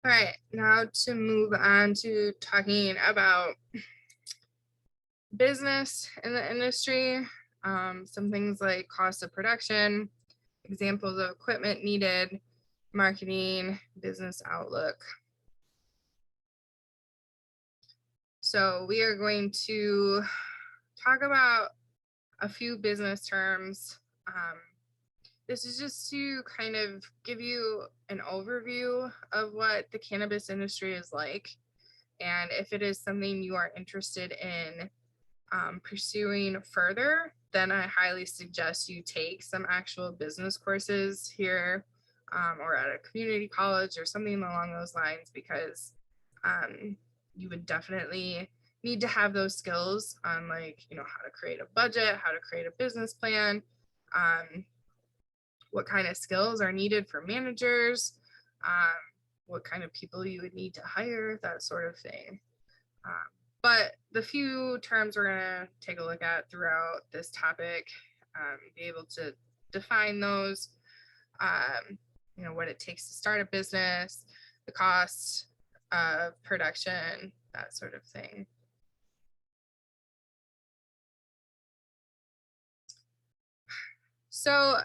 All right, now to move on to talking about business in the industry, some things like cost of production, examples of equipment needed, marketing, business outlook. So we are going to talk about a few business terms. This is just to kind of give you an overview of what the cannabis industry is like. And if it is something you are interested in pursuing further, then I highly suggest you take some actual business courses here or at a community college or something along those lines, because you would definitely need to have those skills on, like, how to create a budget, how to create a business plan, what kind of skills are needed for managers, what kind of people you would need to hire, that sort of thing. But the few terms we're going to take a look at throughout this topic, be able to define those, what it takes to start a business, the costs of production, that sort of thing. So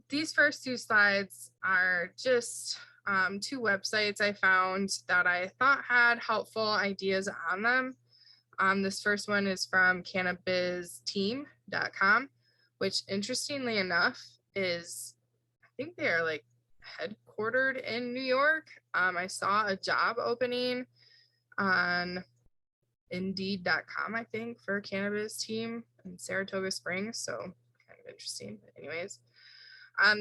these first two slides are just two websites I found that I thought had helpful ideas on them. This first one is from cannabisteam.com, which interestingly enough is, I think they are like headquartered in New York. I saw a job opening on Indeed.com, I think, for Cannabis Team in Saratoga Springs. So kind of interesting. But anyways,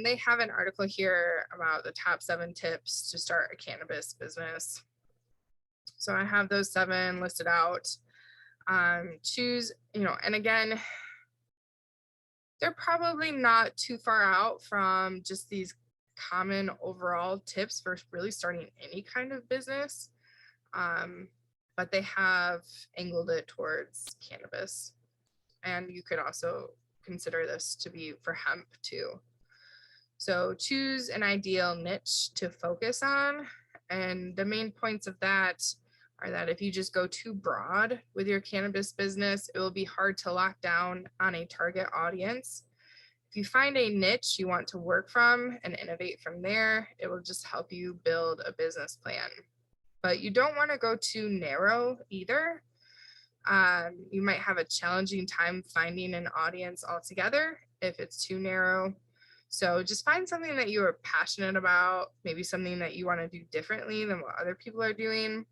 they have an article here about the top 7 tips to start a cannabis business. So I have those 7 listed out. Choose, and again, they're probably not too far out from just these common overall tips for really starting any kind of business. But they have angled it towards cannabis. And you could also consider this to be for hemp too. So choose an ideal niche to focus on. And the main points of that are that if you just go too broad with your cannabis business, it will be hard to lock down on a target audience. If you find a niche you want to work from and innovate from there, it will just help you build a business plan. But you don't want to go too narrow either. You might have a challenging time finding an audience altogether if it's too narrow. So just find something that you are passionate about, maybe something that you want to do differently than what other people are doing.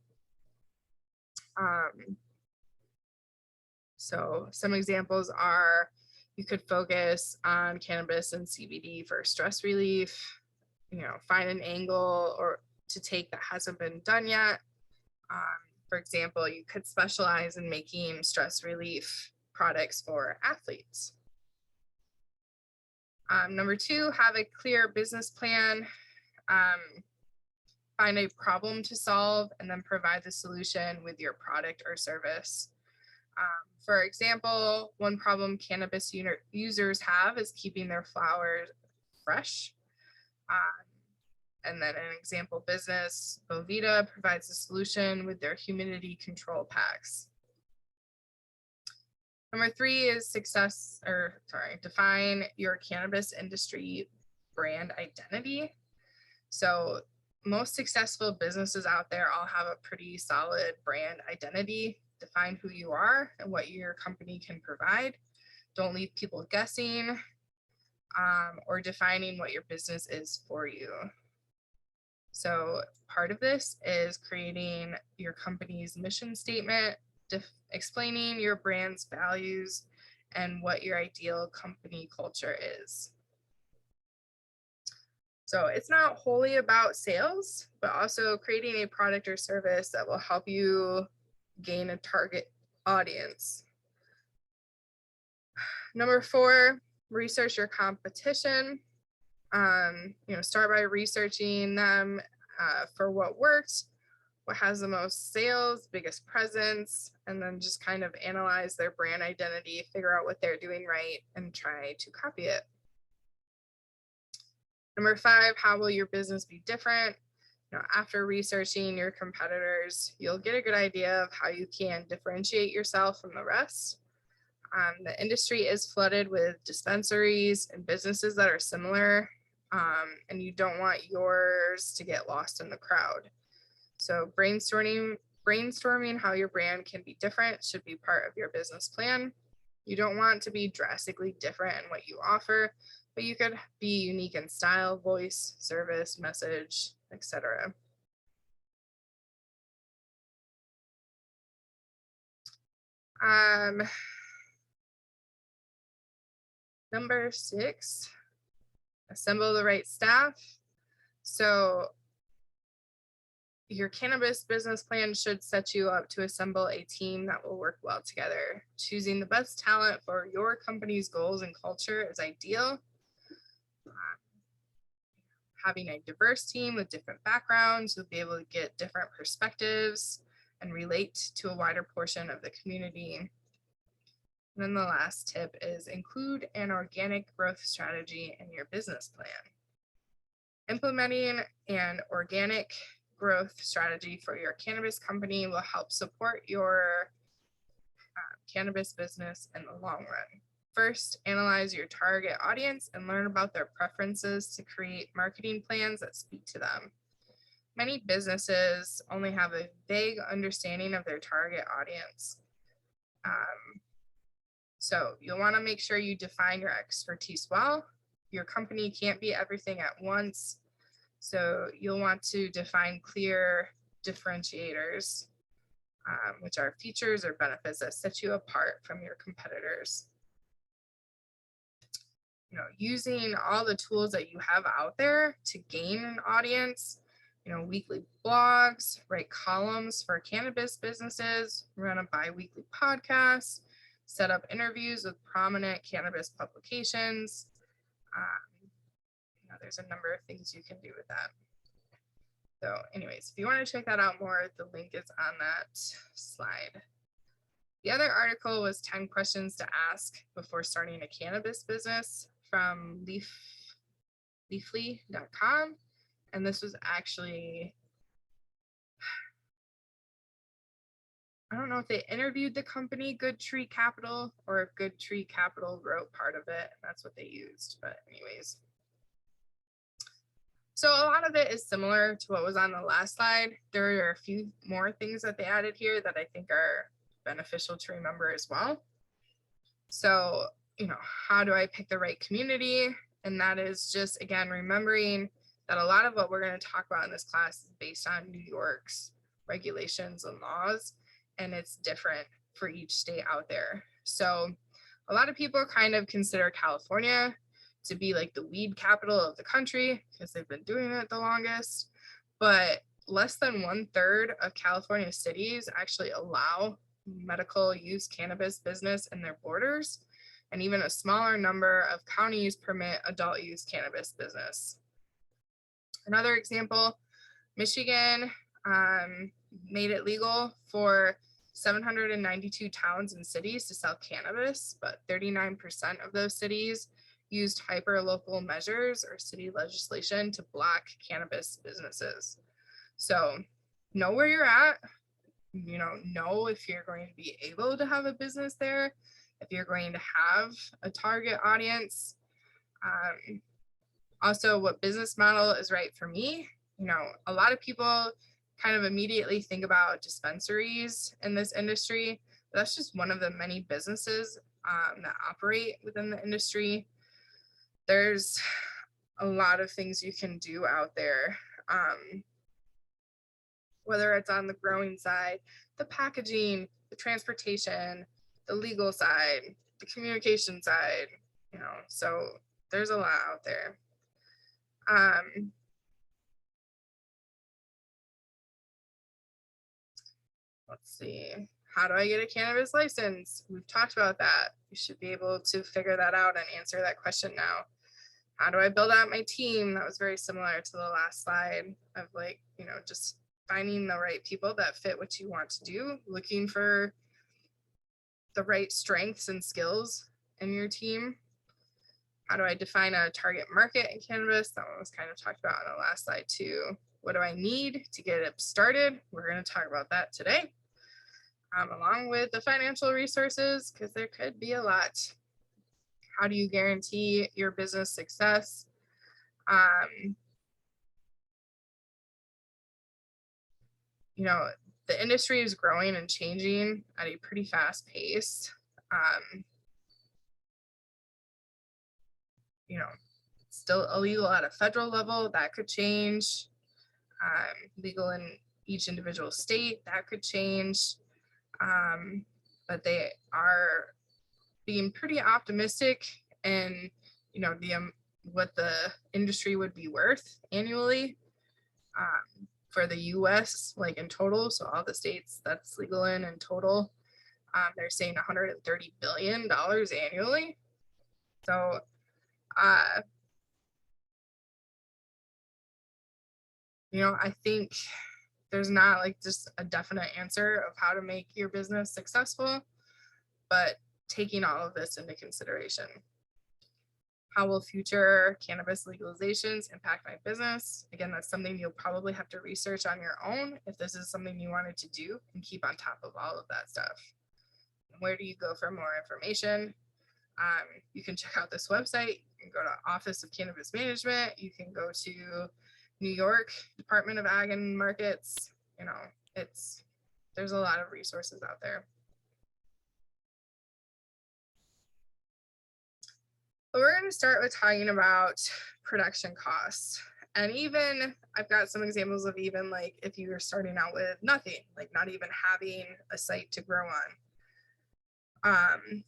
So some examples are, you could focus on cannabis and CBD for stress relief, find an angle or to take that hasn't been done yet. For example, you could specialize in making stress relief products for athletes. Number 2, have a clear business plan. Find a problem to solve and then provide the solution with your product or service. For example, one problem cannabis users have is keeping their flowers fresh. And then an example business, Bovita, provides a solution with their humidity control packs. Number 3 is define your cannabis industry brand identity. So most successful businesses out there all have a pretty solid brand identity. Define who you are and what your company can provide. Don't leave people guessing or defining what your business is for you. So part of this is creating your company's mission statement, explaining your brand's values, and what your ideal company culture is. So it's not wholly about sales, but also creating a product or service that will help you gain a target audience. Number 4, research your competition. Start by researching them for what works, what has the most sales, biggest presence, and then just kind of analyze their brand identity, figure out what they're doing right, and try to copy it. Number 5, how will your business be different? After researching your competitors, you'll get a good idea of how you can differentiate yourself from the rest. The industry is flooded with dispensaries and businesses that are similar, and you don't want yours to get lost in the crowd. So brainstorming how your brand can be different should be part of your business plan. You don't want to be drastically different in what you offer, but you could be unique in style, voice, service, message, etc. Number 6, assemble the right staff. So your cannabis business plan should set you up to assemble a team that will work well together. Choosing the best talent for your company's goals and culture is ideal. Having a diverse team with different backgrounds, you'll be able to get different perspectives and relate to a wider portion of the community. And then the last tip is include an organic growth strategy in your business plan. Implementing an organic growth strategy for your cannabis company will help support your cannabis business in the long run. First, analyze your target audience and learn about their preferences to create marketing plans that speak to them. Many businesses only have a vague understanding of their target audience. So you'll want to make sure you define your expertise well. Your company can't be everything at once. So you'll want to define clear differentiators, which are features or benefits that set you apart from your competitors. Using all the tools that you have out there to gain an audience, weekly blogs, write columns for cannabis businesses, run a bi-weekly podcast, set up interviews with prominent cannabis publications. There's a number of things you can do with that. So anyways, if you want to check that out more, the link is on that slide. The other article was 10 questions to ask before starting a cannabis business from leafly.com. And this was actually, I don't know if they interviewed the company Good Tree Capital or if Good Tree Capital wrote part of it. That's what they used. But anyways. So a lot of it is similar to what was on the last slide. There are a few more things that they added here that I think are beneficial to remember as well. So, how do I pick the right community? And that is just, again, remembering that a lot of what we're going to talk about in this class is based on New York's regulations and laws, and it's different for each state out there. So a lot of people kind of consider California to be like the weed capital of the country because they've been doing it the longest, but less than 1/3 of California cities actually allow medical use cannabis business in their borders, and even a smaller number of counties permit adult use cannabis business. Another example, Michigan made it legal for 792 towns and cities to sell cannabis, but 39% of those cities used hyper-local measures or city legislation to block cannabis businesses. So know where you're at, know if you're going to be able to have a business there, if you're going to have a target audience. Also, what business model is right for me. A lot of people kind of immediately think about dispensaries in this industry. But that's just one of the many businesses that operate within the industry. There's a lot of things you can do out there, whether it's on the growing side, the packaging, the transportation, the legal side, the communication side, so there's a lot out there. Let's see. How do I get a cannabis license? We've talked about that. You should be able to figure that out and answer that question now. How do I build out my team? That was very similar to the last slide of just finding the right people that fit what you want to do, looking for the right strengths and skills in your team. How do I define a target market in cannabis? That one was kind of talked about on the last slide too. What do I need to get it started? We're going to talk about that today, along with the financial resources, because there could be a lot. How do you guarantee your business success? You know, the industry is growing and changing at a pretty fast pace. You know, still illegal at a federal level, that could change. Legal in each individual state, that could change. But they are being pretty optimistic in, you know, what the industry would be worth annually for the US, like in total. So all the states that's legal in total, they're saying $130 billion annually. So you know, I think there's not like just a definite answer of how to make your business successful, but taking all of this into consideration. How will future cannabis legalizations impact my business? Again, that's something you'll probably have to research on your own if this is something you wanted to do, and keep on top of all of that stuff. Where do you go for more information? You can check out this website. You can go to Office of Cannabis Management. You can go to New York Department of Ag and Markets. You know, there's a lot of resources out there. But we're going to start with talking about production costs. And even I've got some examples of even like if you were starting out with nothing, like not even having a site to grow on.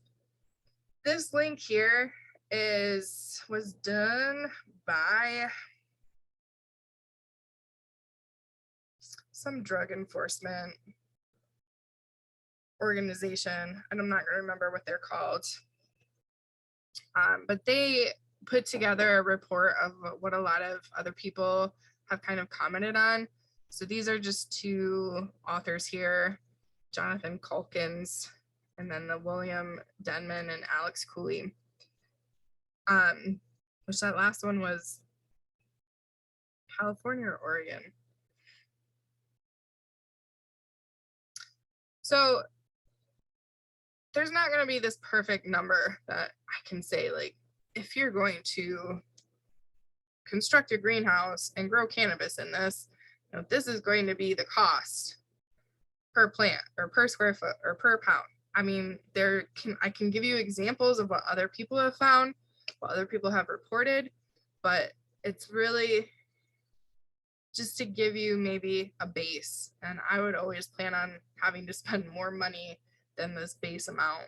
This link here was done by some drug enforcement organization, and I'm not going to remember what they're called. But they put together a report of what a lot of other people have kind of commented on. So these are just two authors here, Jonathan Calkins, and then the William Denman and Alex Cooley. Which that last one was California or Oregon. So there's not going to be this perfect number that I can say, like, if you're going to construct a greenhouse and grow cannabis in this, you know, this is going to be the cost per plant or per square foot or per pound. I mean, I can give you examples of what other people have found, what other people have reported, but it's really just to give you maybe a base. And I would always plan on having to spend more money than this base amount.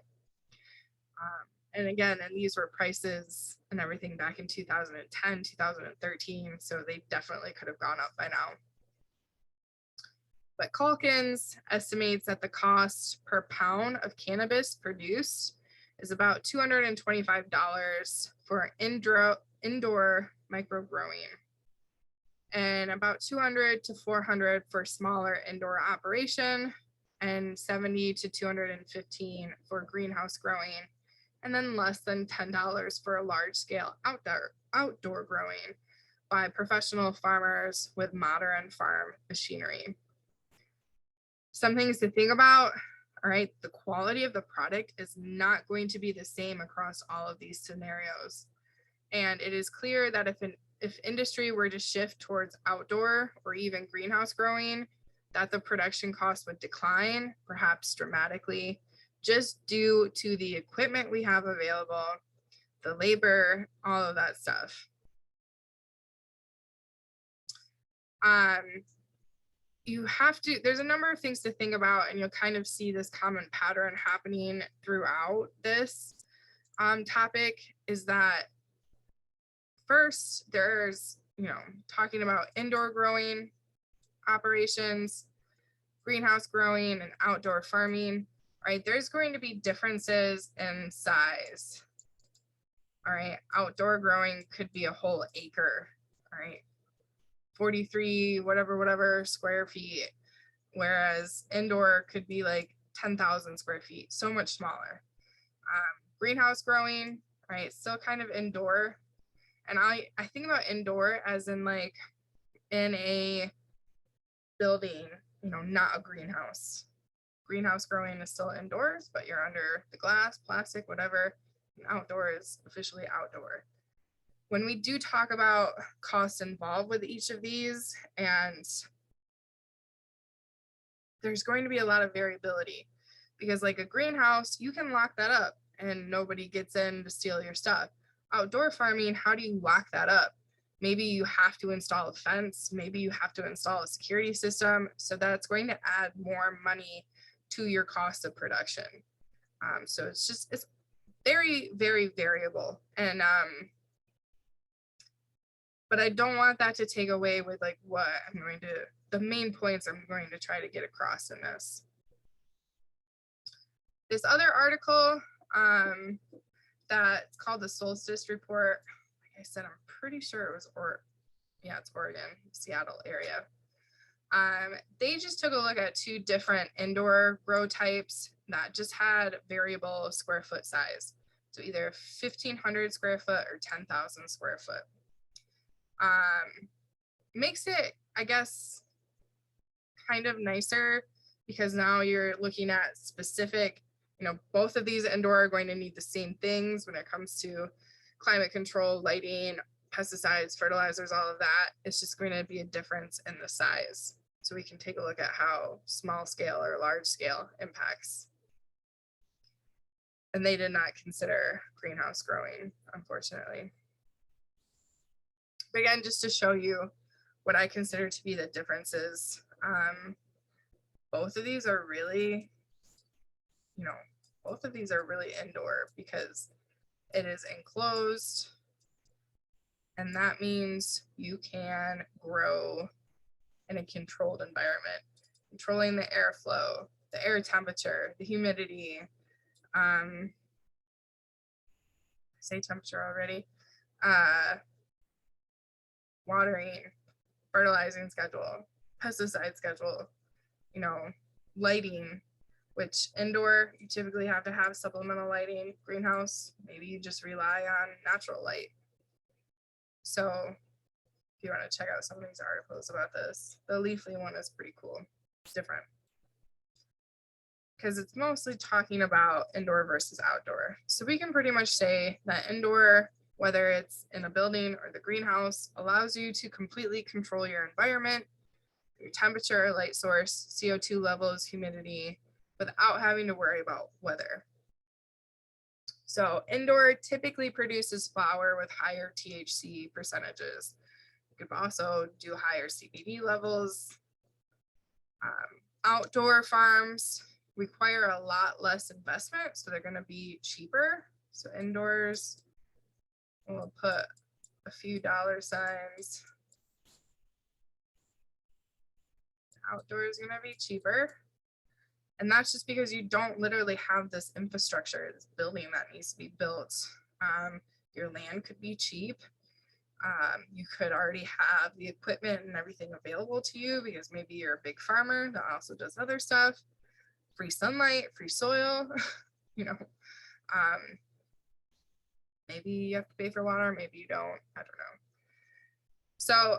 And again, and these were prices and everything back in 2010, 2013. So they definitely could have gone up by now. But Calkins estimates that the cost per pound of cannabis produced is about $225 for indoor micro growing, and about $200 to $400 for smaller indoor operation, and $70 to $215 for greenhouse growing, and then less than $10 for a large scale outdoor growing by professional farmers with modern farm machinery. Some things to think about. All right, the quality of the product is not going to be the same across all of these scenarios. And it is clear that if industry were to shift towards outdoor or even greenhouse growing, that the production costs would decline, perhaps dramatically, just due to the equipment we have available, the labor, all of that stuff. There's a number of things to think about, and you'll kind of see this common pattern happening throughout this topic, is that first there's, talking about indoor growing operations, greenhouse growing, and outdoor farming, right? There's going to be differences in size. All right, outdoor growing could be a whole acre, all right, 43 whatever square feet, whereas indoor could be like 10,000 square feet, so much smaller. Greenhouse growing, right, still kind of indoor, and I think about indoor as in like in a building, not a greenhouse. Greenhouse growing is still indoors, but you're under the glass, plastic, whatever. And outdoor is officially outdoor. When we do talk about costs involved with each of these, and there's going to be a lot of variability, because like a greenhouse, you can lock that up and nobody gets in to steal your stuff. Outdoor farming, how do you lock that up? Maybe you have to install a fence, maybe you have to install a security system. So that's going to add more money to your cost of production. So it's very, very variable. And but I don't want that to take away with like what the main points I'm going to try to get across in this. This other article that's called the Solstice Report, like I said, I'm pretty sure it was it's Oregon, Seattle area. They just took a look at 2 different indoor grow types that just had variable square foot size. So either 1,500 square foot or 10,000 square foot. Makes it, I guess, kind of nicer because now you're looking at specific, both of these indoor are going to need the same things when it comes to climate control, lighting, pesticides, fertilizers, all of that. It's just going to be a difference in the size. So we can take a look at how small scale or large scale impacts. And they did not consider greenhouse growing, unfortunately. But again, just to show you what I consider to be the differences. Both of these are really, both of these are really indoor because it is enclosed. And that means you can grow in a controlled environment, controlling the airflow, the air temperature, the humidity. I say temperature already. Watering, fertilizing schedule, pesticide schedule, lighting, which indoor you typically have to have supplemental lighting. Greenhouse, maybe you just rely on natural light. So if you want to check out some of these articles about this, the Leafly one is pretty cool. It's different because it's mostly talking about indoor versus outdoor. So we can pretty much say that indoor, whether it's in a building or the greenhouse, allows you to completely control your environment, your temperature, light source, CO2 levels, humidity, without having to worry about weather. So indoor typically produces flower with higher THC percentages. You could also do higher CBD levels. Outdoor farms require a lot less investment, so they're going to be cheaper. So indoors, we'll put a few dollar signs. Outdoor is going to be cheaper. And that's just because you don't literally have this infrastructure, this building that needs to be built. Your land could be cheap. You could already have the equipment and everything available to you because maybe you're a big farmer that also does other stuff. Free sunlight, free soil, maybe you have to pay for water, maybe you don't, I don't know. So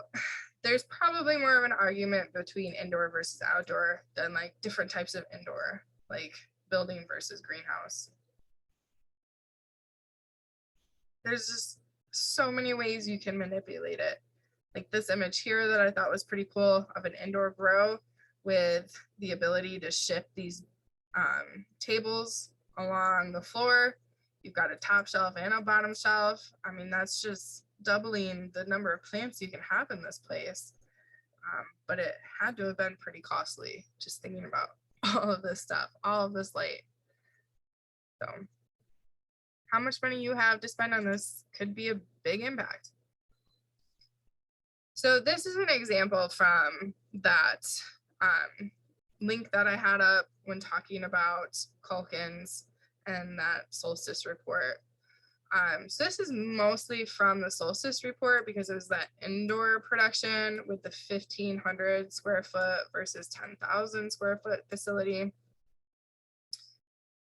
there's probably more of an argument between indoor versus outdoor than like different types of indoor, like building versus greenhouse. There's just so many ways you can manipulate it. Like this image here that I thought was pretty cool of an indoor grow with the ability to shift these tables along the floor. You've got a top shelf and a bottom shelf. I mean, that's just doubling the number of plants you can have in this place. But it had to have been pretty costly, just thinking about all of this stuff, all of this light. So how much money you have to spend on this could be a big impact. So this is an example from that link that I had up when talking about Culkin's and that Solstice report. So this is mostly from the Solstice report because it was that indoor production with the 1,500 square foot versus 10,000 square foot facility.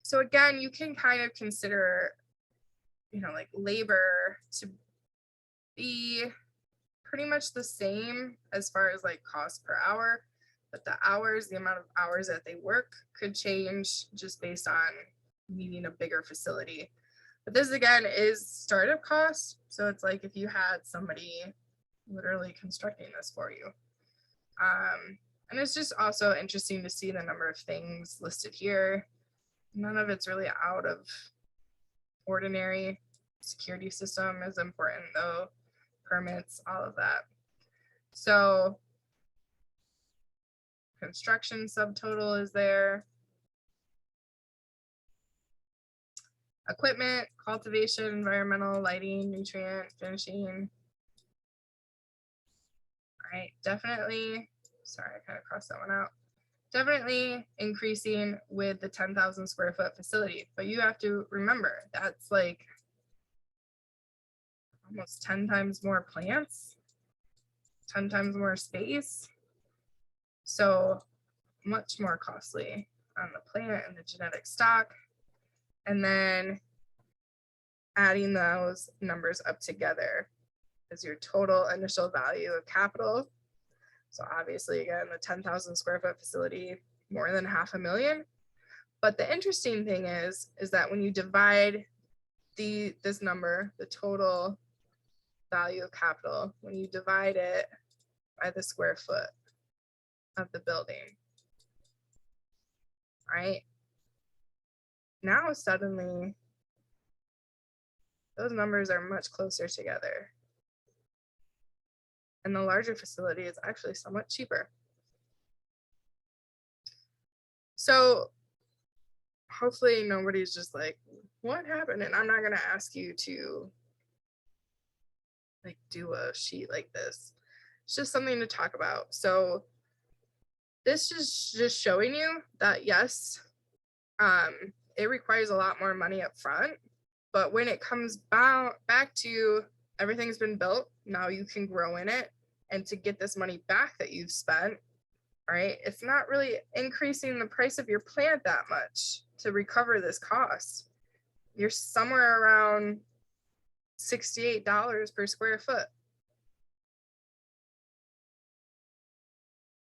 So again, you can kind of consider, like labor to be pretty much the same as far as like cost per hour. but the hours, the amount of hours that they work could change just based on needing a bigger facility. But this again is startup costs. So it's like if you had somebody literally constructing this for you. And it's just also interesting to see the number of things listed here. None of it's really out of ordinary. Security system is important though, permits, all of that. So construction subtotal is there. Equipment, cultivation, environmental, lighting, nutrient, finishing. All right, definitely, sorry, I kind of crossed that one out. Definitely increasing with the 10,000 square foot facility, but you have to remember that's like almost 10 times more plants, 10 times more space. So much more costly on the plant and the genetic stock. And then adding those numbers up together is your total initial value of capital. So obviously, again, the 10,000 square foot facility, more than $500,000. But the interesting thing is that when you divide this number, the total value of capital, when you divide it by the square foot of the building, right? Now suddenly, those numbers are much closer together. And the larger facility is actually somewhat cheaper. So hopefully nobody's just like, what happened? And I'm not going to ask you to like do a sheet like this. It's just something to talk about. So this is just showing you that yes, it requires a lot more money up front, but when it comes back to everything's been built, now you can grow in it, and to get this money back that you've spent, right? It's not really increasing the price of your plant that much to recover this cost. You're somewhere around $68 per square foot.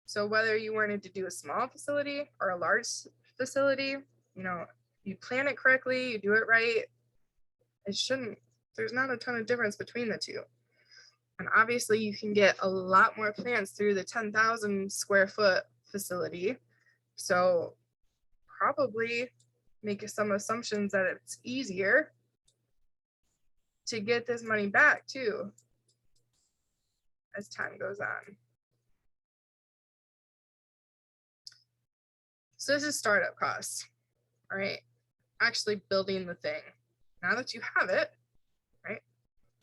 So whether you wanted to do a small facility or a large facility, you know, you plan it correctly, you do it right, there's not a ton of difference between the two. And obviously you can get a lot more plants through the 10,000 square foot facility. So probably make some assumptions that it's easier to get this money back too as time goes on. So this is startup costs, all right? Actually building the thing. Now that you have it, right?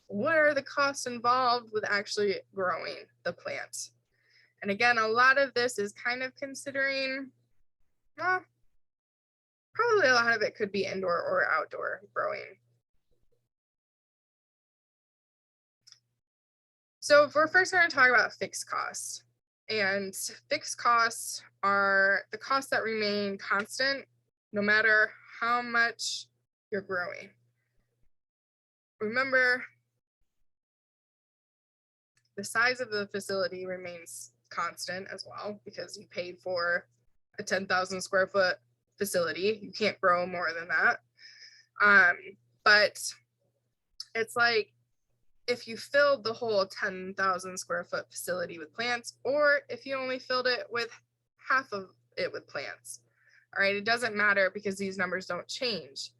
What are the costs involved with actually growing the plant? And again, a lot of this is kind of considering, well, probably a lot of it could be indoor or outdoor growing. So we're first going to talk about fixed costs. And fixed costs are the costs that remain constant no matter how much you're growing. Remember, the size of the facility remains constant as well because you paid for a 10,000 square foot facility. You can't grow more than that. But it's like if you filled the whole 10,000 square foot facility with plants, or if you only filled it with half of it with plants. All right, it doesn't matter because these numbers don't change.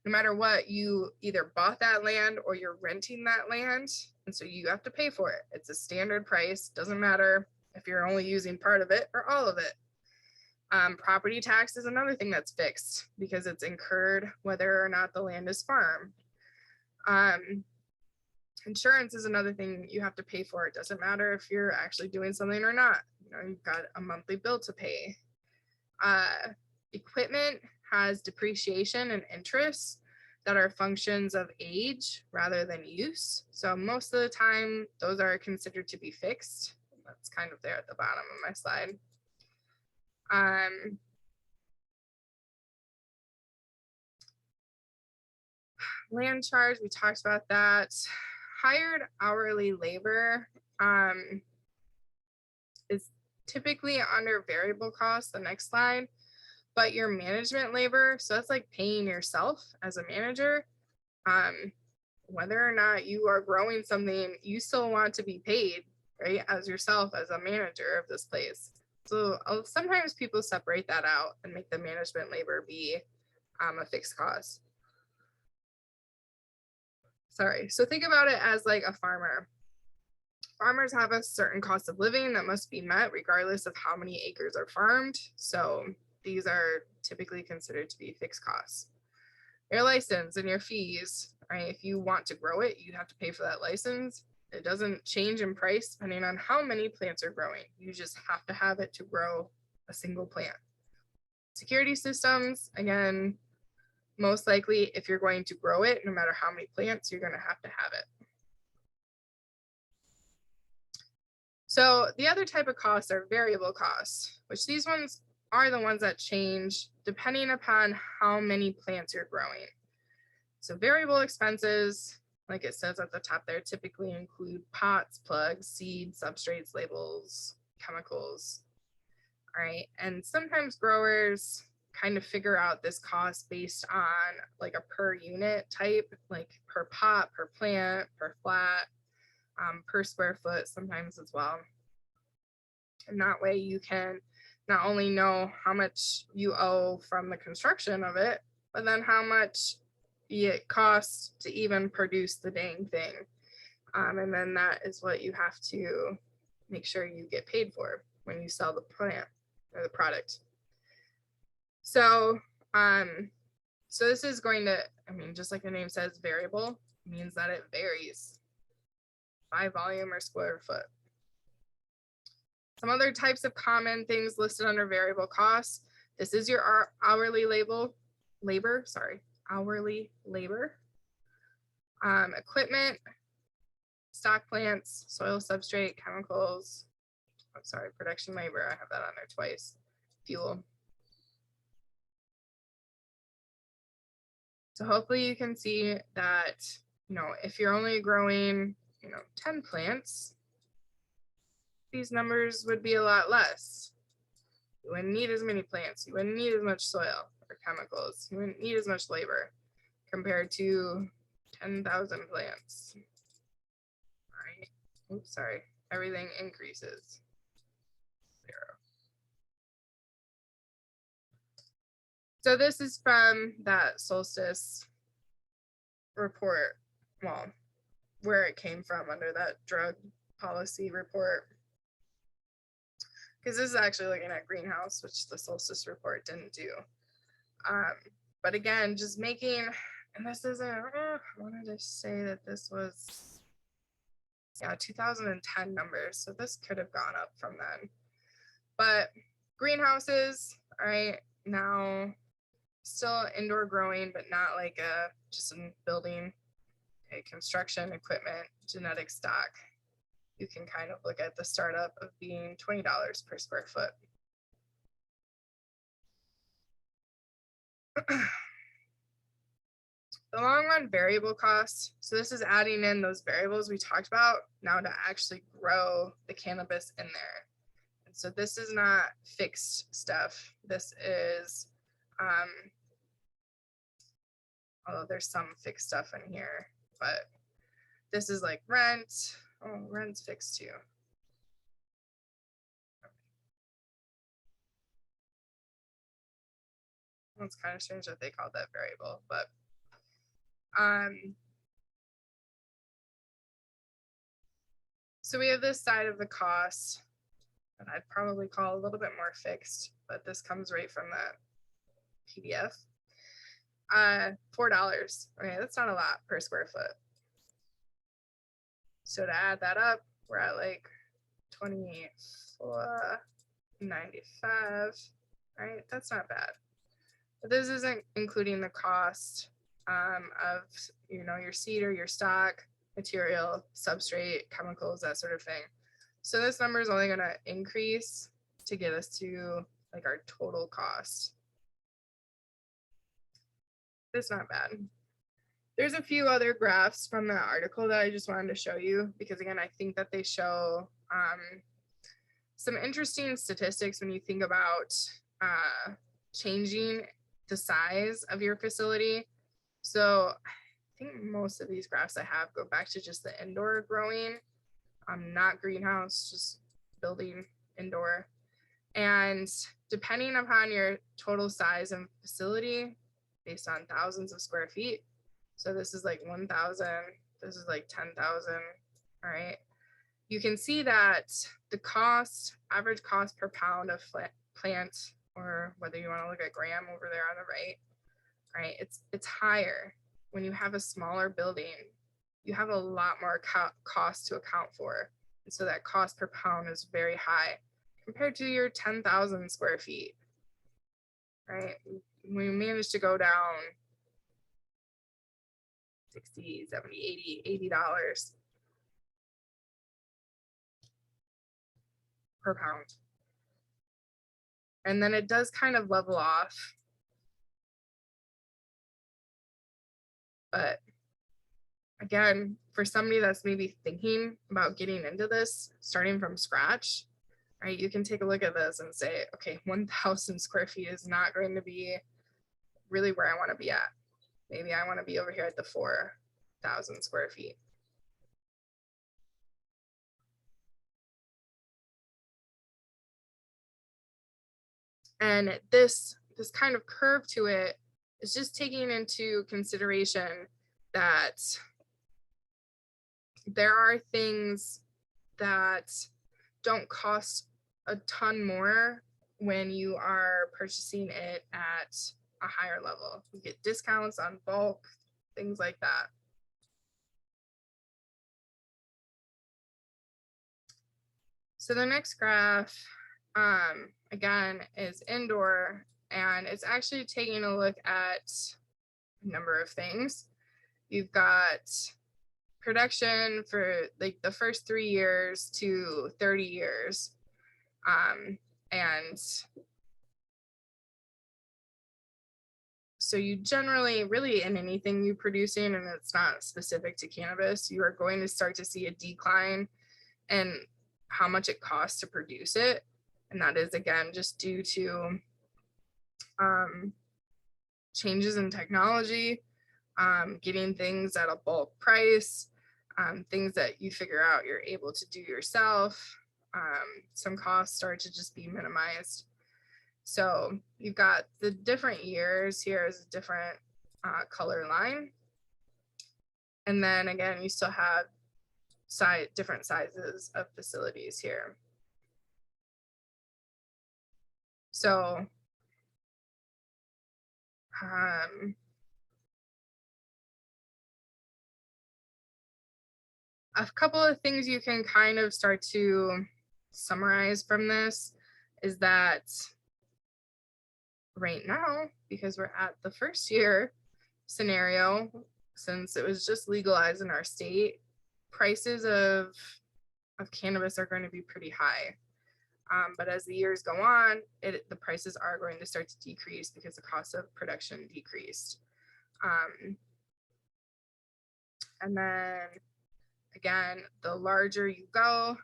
No matter what, you either bought that land or you're renting that land, and so you have to pay for it. It's a standard price. Doesn't matter if you're only using part of it or all of it. Property tax is another thing that's fixed because it's incurred whether or not the land is farmed. Insurance is another thing you have to pay for. It doesn't matter if you're actually doing something or not. You know, you've got a monthly bill to pay. Equipment has depreciation and interest that are functions of age rather than use. So most of the time, those are considered to be fixed. That's kind of there at the bottom of my slide. Land charge, we talked about that. Hired hourly labor is typically under variable costs, the next slide, but your management labor, so that's like paying yourself as a manager, whether or not you are growing something, you still want to be paid, right, as yourself as a manager of this place. So sometimes people separate that out and make the management labor be a fixed cost. Sorry. So think about it as like a farmer. Farmers have a certain cost of living that must be met regardless of how many acres are farmed. So these are typically considered to be fixed costs. Your license and your fees, right? If you want to grow it, you have to pay for that license. It doesn't change in price depending on how many plants are growing. You just have to have it to grow a single plant. Security systems, again, most likely if you're going to grow it, no matter how many plants, you're going to have it. So the other type of costs are variable costs, which these ones are the ones that change depending upon how many plants you're growing. So variable expenses, like it says at the top there, typically include pots, plugs, seeds, substrates, labels, chemicals. All right. And sometimes growers kind of figure out this cost based on like a per unit type, like per pot, per plant, per flat, per square foot sometimes as well. And that way you can not only know how much you owe from the construction of it, but then how much it costs to even produce the dang thing. And then that is what you have to make sure you get paid for when you sell the plant or the product. So, so this is going to, I mean, just like the name says, variable means that it varies by volume or square foot. Some other types of common things listed under variable costs. This is your hourly labor. Equipment, stock plants, soil substrate, chemicals. I'm sorry, production labor. I have that on there twice. Fuel. So hopefully you can see that, you know, if you're only growing, 10 plants, these numbers would be a lot less. You wouldn't need as many plants. You wouldn't need as much soil or chemicals. You wouldn't need as much labor compared to 10,000 plants. All right. Oops, sorry. Everything increases. 0. So this is from that solstice report. Well, where it came from under that drug policy report. Because this is actually looking at greenhouse, which the solstice report didn't do. But again, just making, and this isn't, I wanted to say that this was, 2010 numbers. So this could have gone up from then. But greenhouses, all right, now still indoor growing, but not like just in building, okay, construction, equipment, genetic stock. You can kind of look at the startup of being $20 per square foot. The long run variable costs. So this is adding in those variables we talked about now to actually grow the cannabis in there. And so this is not fixed stuff. This is, although there's some fixed stuff in here, but this is like rent. Oh, rent's fixed too. It's kind of strange that they called that variable, but so we have this side of the cost that I'd probably call a little bit more fixed, but this comes right from that PDF. $4. Okay, that's not a lot per square foot. So to add that up, we're at like $24.95. Right, that's not bad. But this isn't including the cost of your seed or your stock, material, substrate, chemicals, that sort of thing. So this number is only going to increase to get us to like our total cost. It's not bad. There's a few other graphs from the article that I just wanted to show you because again, I think that they show some interesting statistics when you think about changing the size of your facility. So I think most of these graphs I have go back to just the indoor growing, not greenhouse, just building indoor. And depending upon your total size and facility, based on thousands of square feet. So this is like 1,000, this is like 10,000, all right? You can see that the average cost per pound of plant, or whether you want to look at gram over there on the right, it's higher. When you have a smaller building, you have a lot more cost to account for. And so that cost per pound is very high compared to your 10,000 square feet, right? We managed to go down 60, 70, 80, $80 per pound. And then it does kind of level off. But again, for somebody that's maybe thinking about getting into this, starting from scratch, right, you can take a look at this and say, okay, 1,000 square feet is not going to be really where I want to be at. Maybe I want to be over here at the 4,000 square feet. And this kind of curve to it is just taking into consideration that there are things that don't cost a ton more when you are purchasing it at a higher level. You get discounts on bulk, things like that. So the next graph, again, is indoor, and it's actually taking a look at a number of things. You've got production for like the first 3 years to 30 years. And so you generally, really in anything you producing, and it's not specific to cannabis, you are going to start to see a decline in how much it costs to produce it. And that is, again, just due to changes in technology, getting things at a bulk price, things that you figure out you're able to do yourself. Some costs start to just be minimized. So you've got the different years. Here is a different color line. And then again, you still have different sizes of facilities here. So a couple of things you can kind of start to summarize from this is that right now, because we're at the first year scenario, since it was just legalized in our state, prices of cannabis are going to be pretty high. But as the years go on, the prices are going to start to decrease because the cost of production decreased. And then again, the larger you go,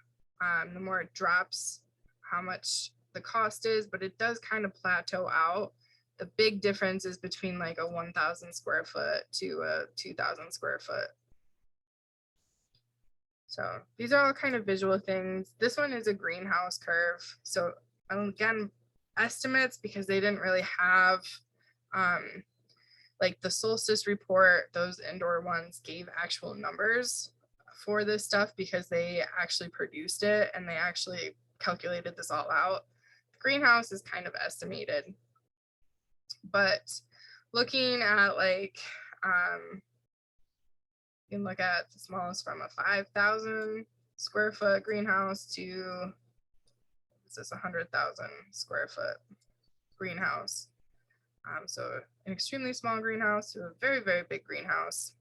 the more it drops how much the cost is, but it does kind of plateau out. The big difference is between like a 1,000 square foot to a 2,000 square foot. So these are all kind of visual things. This one is a greenhouse curve. So again, estimates, because they didn't really have like the solstice report, those indoor ones gave actual numbers for this stuff because they actually produced it and they actually calculated this all out. The greenhouse is kind of estimated. But looking at like, you can look at the smallest from a 5,000 square foot greenhouse to this is 100,000 square foot greenhouse. So an extremely small greenhouse to a very, very big greenhouse.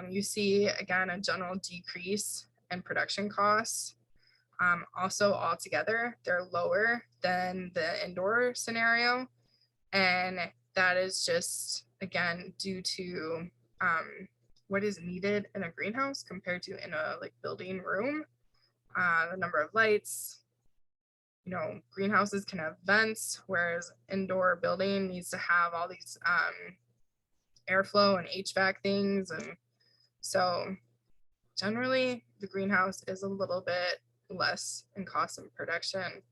You see, again, a general decrease in production costs. Also, altogether, they're lower than the indoor scenario. And that is just, again, due to what is needed in a greenhouse compared to in a like building room. the number of lights. Greenhouses can have vents, whereas indoor building needs to have all these airflow and HVAC things. And so generally the greenhouse is a little bit less in cost of production,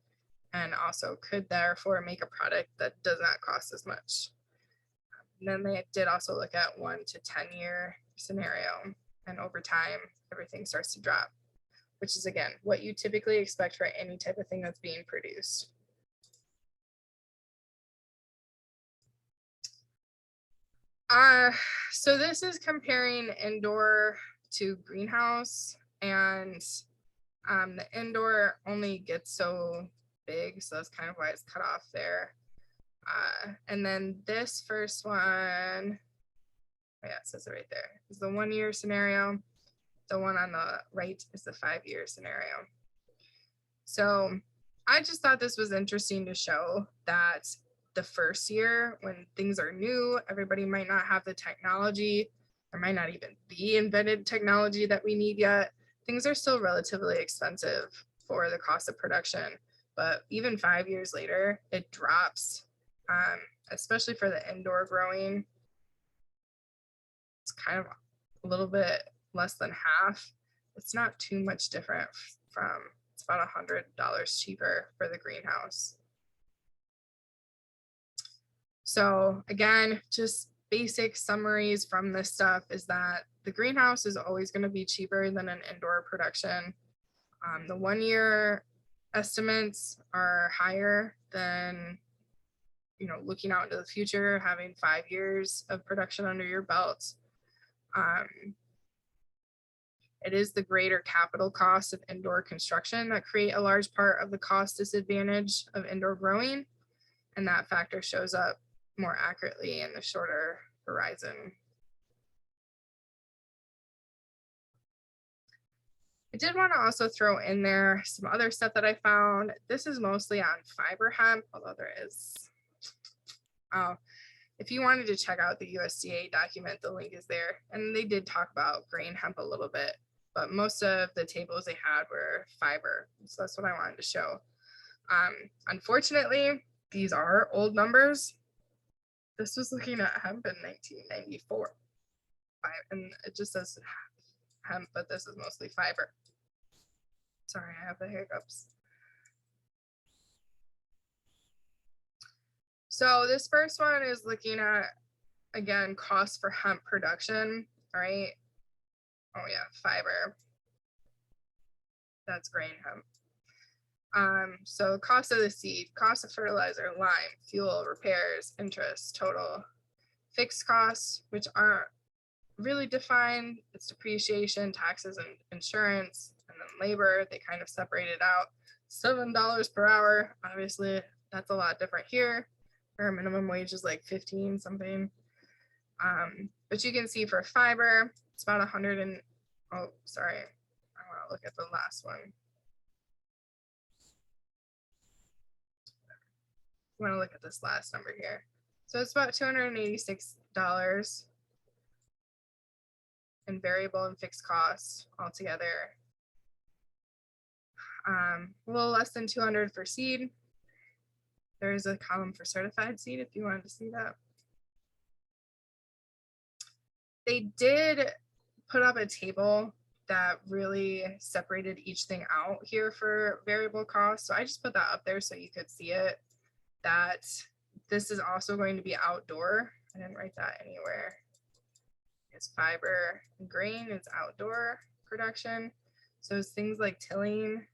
and also could therefore make a product that does not cost as much. And then they did also look at 1 to 10-year scenario, and over time everything starts to drop, which is again what you typically expect for any type of thing that's being produced. So this is comparing indoor to greenhouse, and the indoor only gets so big, so that's kind of why it's cut off there. And then this first one, oh yeah, it says it right there, is the 1-year scenario. The one on the right is the 5-year scenario. So I just thought this was interesting to show that the first year, when things are new, everybody might not have the technology, there might not even be invented technology that we need yet. Things are still relatively expensive for the cost of production, but even 5 years later, it drops, especially for the indoor growing. It's kind of a little bit less than half. It's not too much different from, it's about $100 cheaper for the greenhouse. So again, just basic summaries from this stuff is that the greenhouse is always going to be cheaper than an indoor production. The 1-year estimates are higher than, looking out into the future, having 5 years of production under your belt. It is the greater capital costs of indoor construction that create a large part of the cost disadvantage of indoor growing, and that factor shows up more accurately in the shorter horizon. I did want to also throw in there some other stuff that I found. This is mostly on fiber hemp, although there is, if you wanted to check out the USDA document, the link is there. And they did talk about grain hemp a little bit, but most of the tables they had were fiber. So that's what I wanted to show. Unfortunately, these are old numbers. This was looking at hemp in 1994. And it just says hemp, but this is mostly fiber. Sorry, I have the hiccups. So this first one is looking at, again, cost for hemp production, all right? Oh yeah, fiber. That's grain hemp. So cost of the seed, cost of fertilizer, lime, fuel, repairs, interest, total. Fixed costs, which aren't really defined, it's depreciation, taxes, and insurance, and then labor, they kind of separate it out. $7 per hour, obviously that's a lot different here. Our minimum wage is like 15 something. But you can see for fiber, it's about 100 and, oh, sorry, I want to look at the last one. I want to look at this last number here. So it's about $286 in variable and fixed costs altogether. A little less than 200 for seed. There is a column for certified seed if you wanted to see that. They did put up a table that really separated each thing out here for variable costs. So I just put that up there so you could see it, that this is also going to be outdoor. I didn't write that anywhere. It's fiber and grain, it's outdoor production. So it's things like tilling,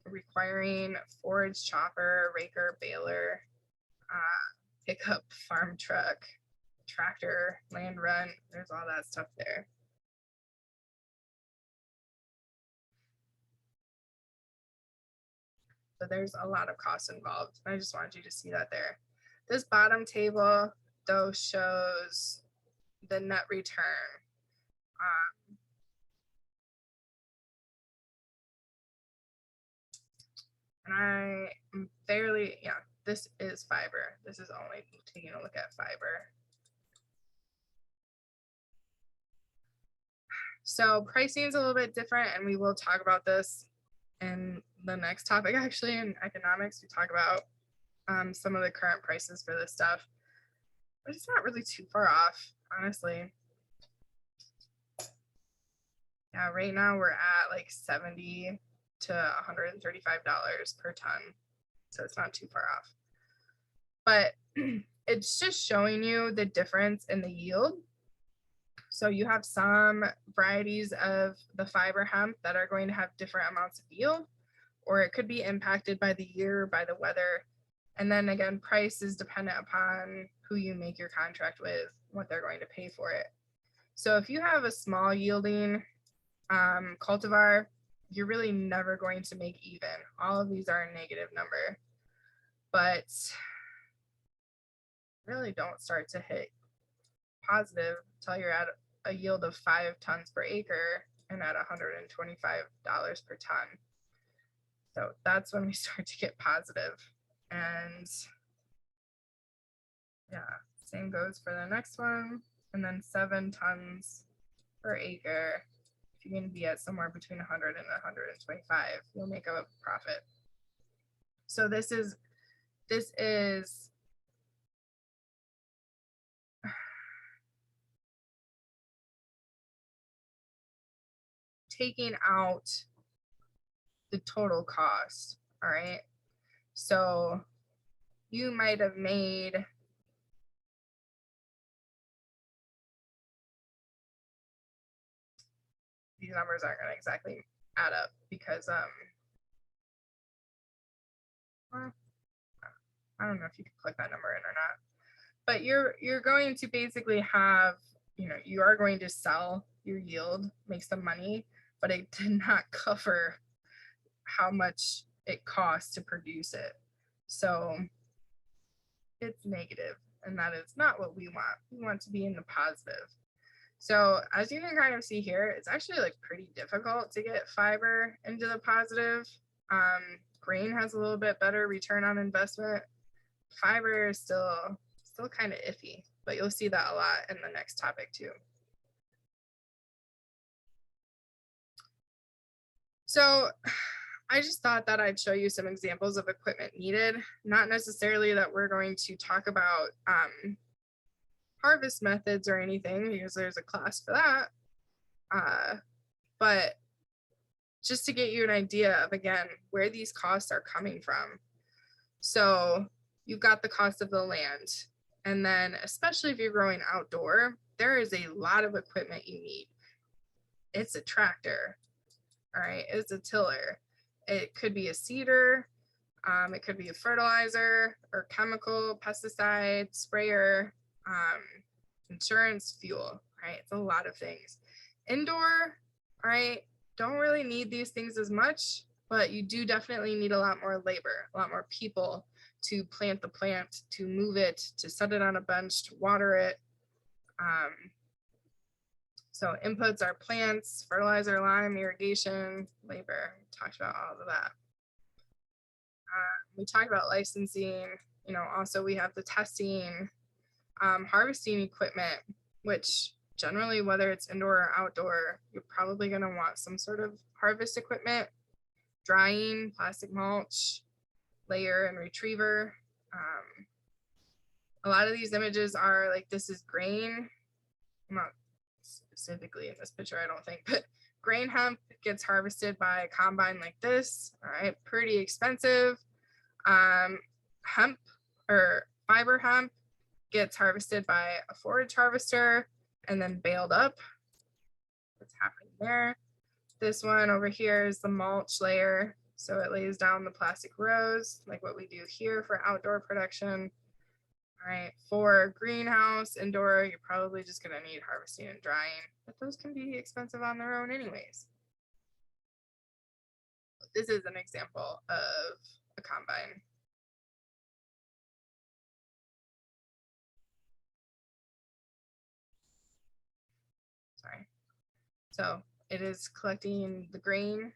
requiring forage, chopper, raker, baler, pickup, farm truck, tractor, land run. There's all that stuff there. So there's a lot of costs involved. I just wanted you to see that there. This bottom table, though, shows the net return. And I am fairly, yeah, this is fiber. This is only taking a look at fiber. So pricing is a little bit different, and we will talk about this in the next topic. Actually, in economics, we talk about some of the current prices for this stuff, but it's not really too far off, honestly. Yeah, right now we're at like $70 to $135 per ton, so it's not too far off. But it's just showing you the difference in the yield. So you have some varieties of the fiber hemp that are going to have different amounts of yield, or it could be impacted by the year, by the weather. And then again, price is dependent upon who you make your contract with, what they're going to pay for it. So if you have a small yielding cultivar, you're really never going to make even. All of these are a negative number, but really don't start to hit positive until you're at a yield of 5 tons per acre and at $125 per ton. So that's when we start to get positive. And yeah, same goes for the next one. And then 7 tons per acre. If you're going to be at somewhere between 100 and 125, you'll make a profit. So this is taking out the total cost. All right. So you might have made these numbers aren't going to exactly add up because well, I don't know if you can click that number in or not, but you're going to basically have, you are going to sell your yield, make some money, but it did not cover how much it costs to produce it. So it's negative, and that is not what we want. We want to be in the positive. So as you can kind of see here, it's actually like pretty difficult to get fiber into the positive. Grain has a little bit better return on investment. Fiber is still kind of iffy, but you'll see that a lot in the next topic too. So I just thought that I'd show you some examples of equipment needed, not necessarily that we're going to talk about harvest methods or anything, because there's a class for that. But just to get you an idea of, again, where these costs are coming from. So you've got the cost of the land. And then especially if you're growing outdoor, there is a lot of equipment you need. It's a tractor, all right? It's a tiller. It could be a seeder. It could be a fertilizer or chemical, pesticide, sprayer, insurance, fuel, right? It's a lot of things. Indoor, all right, don't really need these things as much, but you do definitely need a lot more labor, a lot more people to plant the plant, to move it, to set it on a bench, to water it. So inputs are plants, fertilizer, lime, irrigation, labor. We talked about all of that. We talked about licensing. Also we have the testing, harvesting equipment, which generally, whether it's indoor or outdoor, you're probably going to want some sort of harvest equipment, drying, plastic mulch, layer and retriever. A lot of these images are like, this is grain. Not specifically in this picture, I don't think, but grain hemp gets harvested by a combine like this. All right, pretty expensive. Hemp or fiber hemp gets harvested by a forage harvester and then baled up. What's happening there? This one over here is the mulch layer. So it lays down the plastic rows like what we do here for outdoor production. All right, for greenhouse, indoor, you're probably just gonna need harvesting and drying, but those can be expensive on their own anyways. This is an example of a combine. Sorry. So it is collecting the grain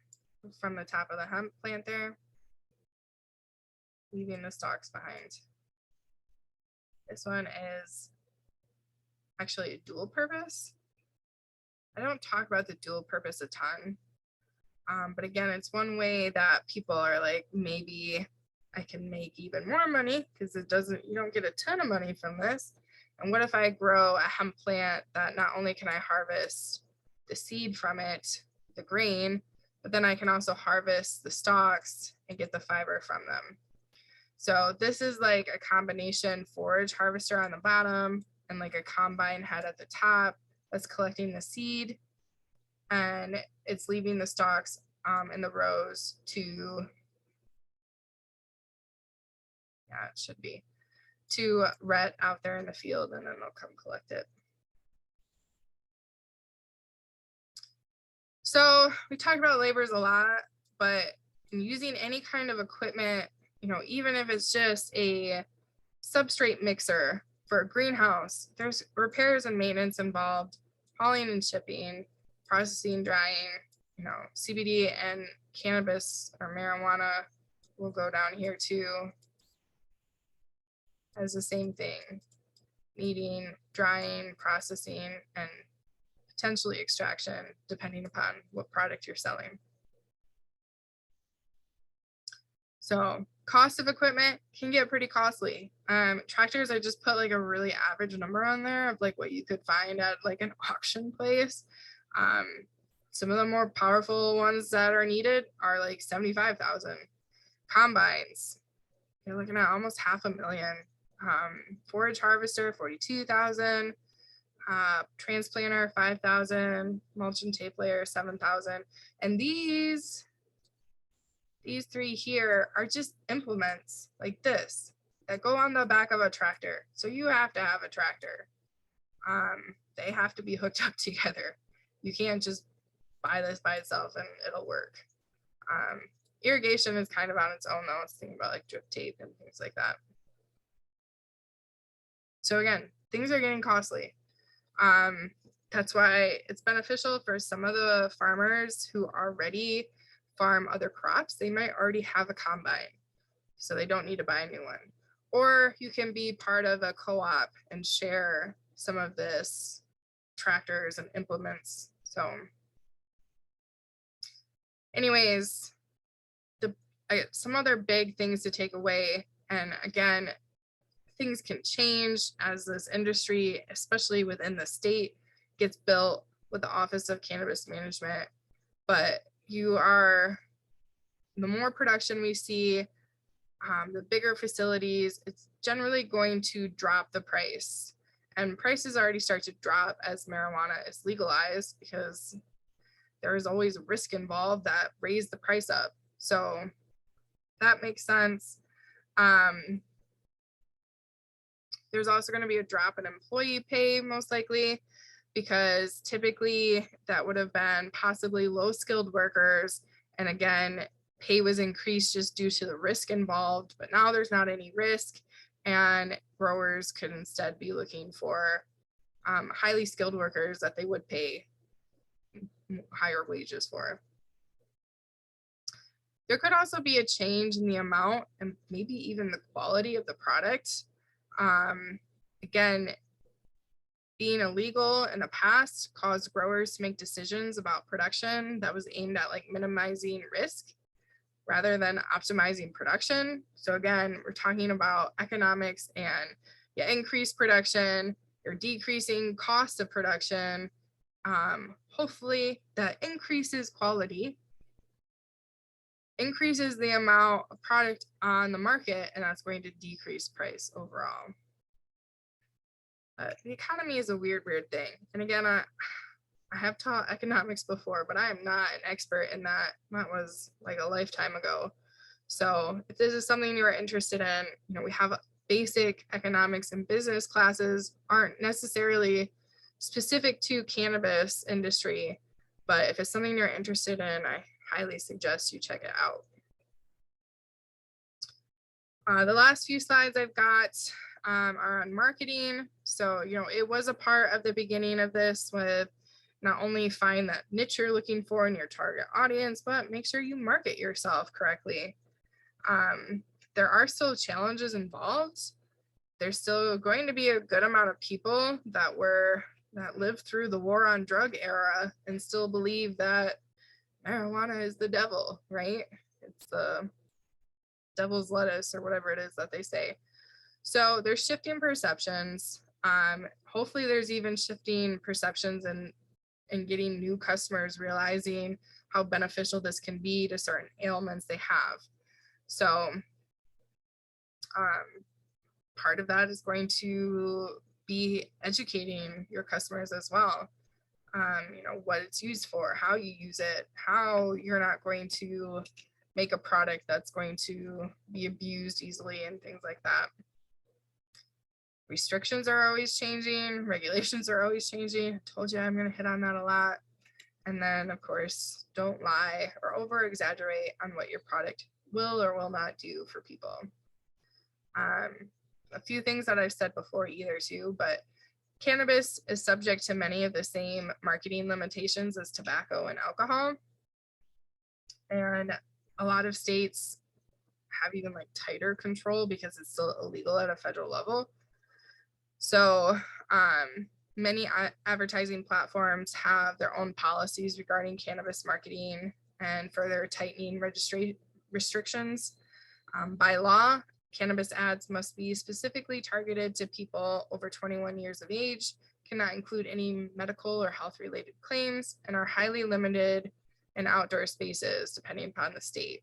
from the top of the hemp plant there, leaving the stalks behind. This one is actually a dual purpose. I don't talk about the dual purpose a ton. But again, it's one way that people are like, maybe I can make even more money because you don't get a ton of money from this. And what if I grow a hemp plant that not only can I harvest the seed from it, the grain, but then I can also harvest the stalks and get the fiber from them. So this is like a combination forage harvester on the bottom and like a combine head at the top that's collecting the seed, and it's leaving the stalks in the rows to, yeah, it should be, to Rhett out there in the field, and then they'll come collect it. So we talked about labors a lot, but using any kind of equipment, even if it's just a substrate mixer for a greenhouse, there's repairs and maintenance involved, hauling and shipping, processing, drying, CBD and cannabis or marijuana will go down here too as the same thing, needing, drying, processing, and potentially extraction, depending upon what product you're selling. So cost of equipment can get pretty costly. Tractors, I just put like a really average number on there of like what you could find at like an auction place. Some of the more powerful ones that are needed are like 75,000. Combines, you're looking at almost $500,000. Forage harvester, 42,000. Transplanter, 5,000. Mulch and tape layer, 7,000. And these three here are just implements like this that go on the back of a tractor. So you have to have a tractor. They have to be hooked up together. You can't just buy this by itself and it'll work. Irrigation is kind of on its own though. It's thinking about like drip tape and things like that. So again, things are getting costly. That's why it's beneficial for some of the farmers who already farm other crops. They might already have a combine, so they don't need to buy a new one. Or you can be part of a co-op and share some of this tractors and implements. So anyways, some other big things to take away, and again, things can change as this industry, especially within the state, gets built with the Office of Cannabis Management. But the more production we see, the bigger facilities, it's generally going to drop the price. And prices already start to drop as marijuana is legalized because there is always risk involved that raise the price up. So that makes sense. There's also going to be a drop in employee pay, most likely, because typically that would have been possibly low-skilled workers. And again, pay was increased just due to the risk involved, but now there's not any risk, and growers could instead be looking for highly skilled workers that they would pay higher wages for. There could also be a change in the amount and maybe even the quality of the product. Again, being illegal in the past caused growers to make decisions about production that was aimed at like minimizing risk rather than optimizing production. So again, we're talking about economics, and you increase production, you're decreasing cost of production. Hopefully that increases quality, increases the amount of product on the market, and that's going to decrease price overall. The economy is a weird thing. And again, I have taught economics before, but I am not an expert in that. That was like a lifetime ago. So if this is something you are interested in, we have basic economics and business classes, aren't necessarily specific to cannabis industry, but if it's something you're interested in, I highly suggest you check it out. The last few slides I've got are on marketing. So, it was a part of the beginning of this with not only find that niche you're looking for in your target audience, but make sure you market yourself correctly. There are still challenges involved. There's still going to be a good amount of people that were that lived through the war on drug era and still believe that marijuana is the devil, right? It's the devil's lettuce or whatever it is that they say. So there's shifting perceptions. Hopefully there's even shifting perceptions and getting new customers realizing how beneficial this can be to certain ailments they have. So part of that is going to be educating your customers as well. What it's used for, how you use it, how you're not going to make a product that's going to be abused easily and things like that. Restrictions are always changing, regulations are always changing. I told you I'm going to hit on that a lot. And then, of course, don't lie or over exaggerate on what your product will or will not do for people. A few things that I've said before either too, but cannabis is subject to many of the same marketing limitations as tobacco and alcohol. And a lot of states have even like tighter control because it's still illegal at a federal level. So many advertising platforms have their own policies regarding cannabis marketing and further tightening restrictions. By law, cannabis ads must be specifically targeted to people over 21 years of age, cannot include any medical or health related claims, and are highly limited in outdoor spaces depending upon the state.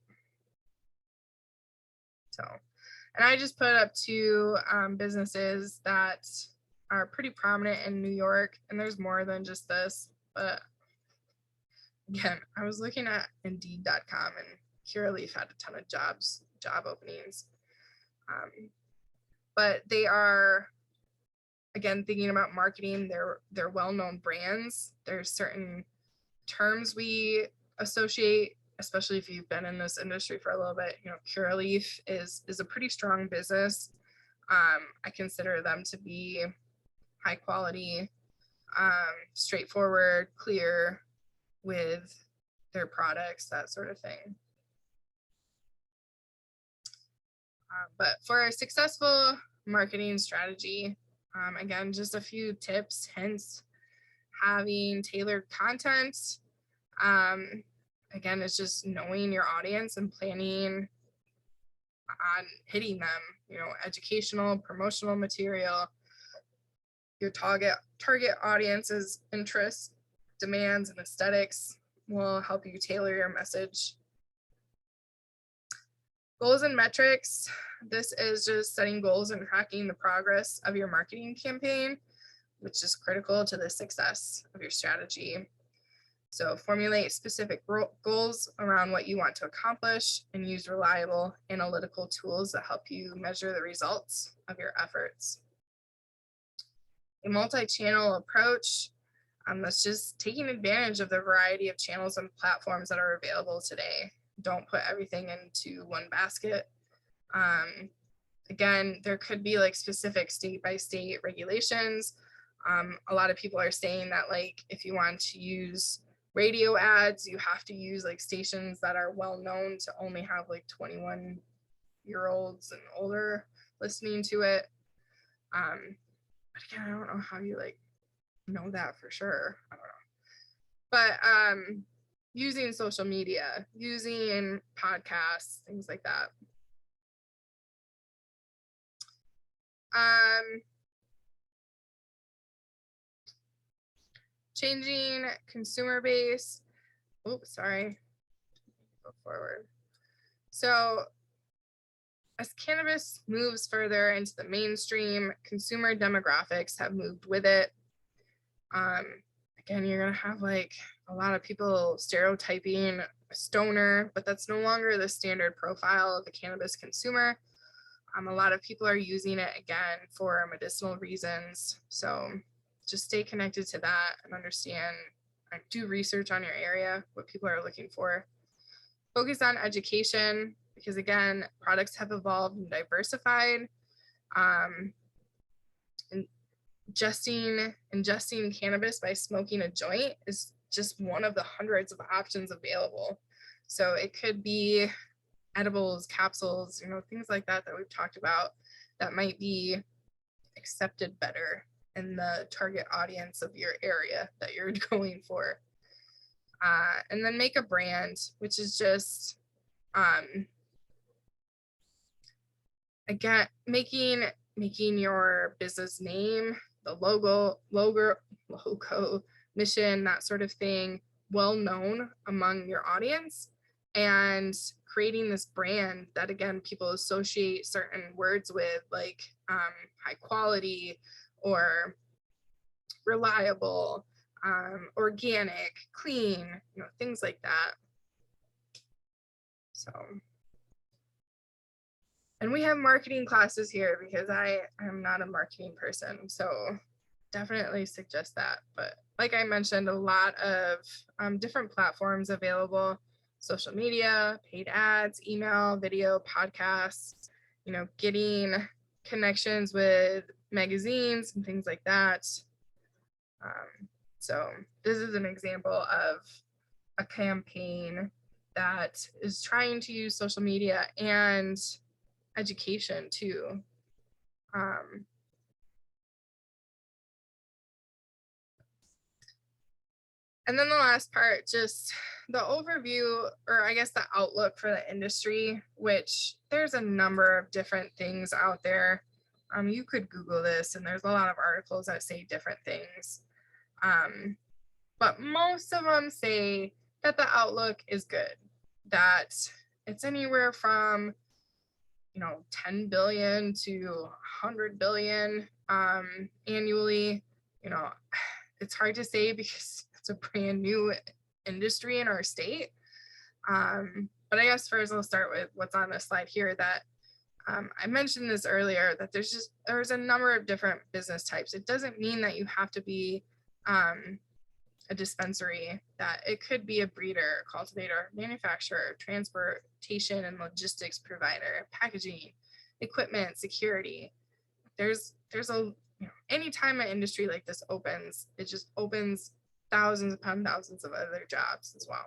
So, and I just put up two businesses that are pretty prominent in New York, and there's more than just this, but again, I was looking at Indeed.com and Curaleaf had a ton of job openings. But they are, again, thinking about marketing their well-known brands. There's certain terms we associate, especially if you've been in this industry for a little bit. Curaleaf is a pretty strong business. I consider them to be high quality, straightforward, clear with their products, that sort of thing. But for a successful marketing strategy, again, just a few tips, hints, having tailored content. Again, it's just knowing your audience and planning on hitting them, educational, promotional material, your target audience's interests, demands, and aesthetics will help you tailor your message. Goals and metrics. This is just setting goals and tracking the progress of your marketing campaign, which is critical to the success of your strategy. So formulate specific goals around what you want to accomplish and use reliable analytical tools that help you measure the results of your efforts. A multi-channel approach. That's just taking advantage of the variety of channels and platforms that are available today. Don't put everything into one basket. Again, there could be like specific state by state regulations. A lot of people are saying that like if you want to use radio ads, you have to use like stations that are well known to only have like 21-year-olds and older listening to it. But again, I don't know how you like know that for sure. I don't know. But using social media, using podcasts, things like that. Changing consumer base. Oops, sorry. Go forward. So as cannabis moves further into the mainstream, consumer demographics have moved with it. Again, you're going to have like a lot of people stereotyping a stoner, but that's no longer the standard profile of the cannabis consumer. A lot of people are using it again for medicinal reasons. So just stay connected to that and understand, do research on your area, what people are looking for. Focus on education because again, products have evolved and diversified. Ingesting cannabis by smoking a joint is just one of the hundreds of options available. So it could be edibles, capsules, things like that we've talked about that might be accepted better and the target audience of your area that you're going for. And then make a brand, which is just, again, making your business name, the logo, mission, that sort of thing, well known among your audience, and creating this brand that, again, people associate certain words with, like high quality or reliable, organic, clean, things like that. So, and we have marketing classes here because I am not a marketing person, so definitely suggest that. But like I mentioned, a lot of different platforms available: social media, paid ads, email, video, podcasts, getting connections with magazines and things like that. So this is an example of a campaign that is trying to use social media and education too. And then the last part, just the overview, or I guess the outlook for the industry, which there's a number of different things out there. You could Google this, and there's a lot of articles that say different things. But most of them say that the outlook is good, that it's anywhere from 10 billion to 100 billion annually. It's hard to say because it's a brand new industry in our state. But I guess first I'll start with what's on this slide here, that I mentioned this earlier, that there's a number of different business types. It doesn't mean that you have to be a dispensary, that it could be a breeder, cultivator, manufacturer, transportation and logistics provider, packaging, equipment, security. There's a anytime an industry like this opens, it just opens thousands upon thousands of other jobs as well.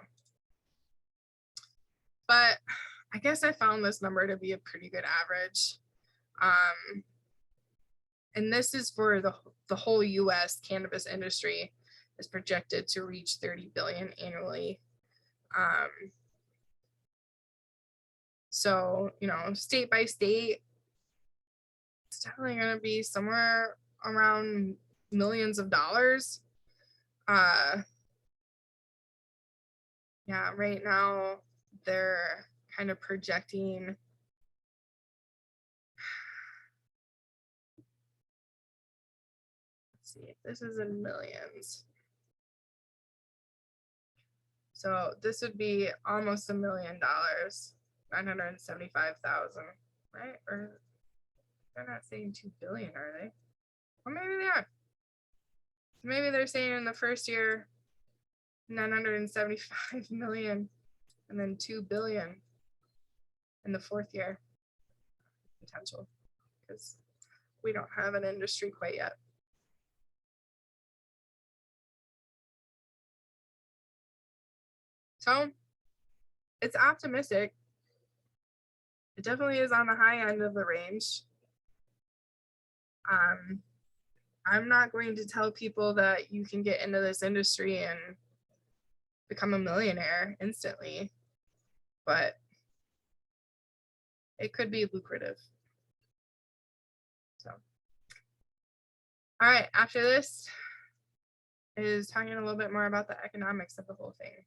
But I guess I found this number to be a pretty good average. And this is for the whole US cannabis industry is projected to reach 30 billion annually. So, state by state, it's definitely going to be somewhere around millions of dollars. Yeah, right now they're kind of projecting let's see, this is in millions. So this would be almost $1 million, 975,000, right? Or they're not saying 2 billion, are they? Or maybe they are. Maybe they're saying in the first year 975 million and then 2 billion in the fourth year potential, because we don't have an industry quite yet. So it's optimistic. It definitely is on the high end of the range. I'm not going to tell people that you can get into this industry and become a millionaire instantly, but it could be lucrative. So, all right, after this is talking a little bit more about the economics of the whole thing.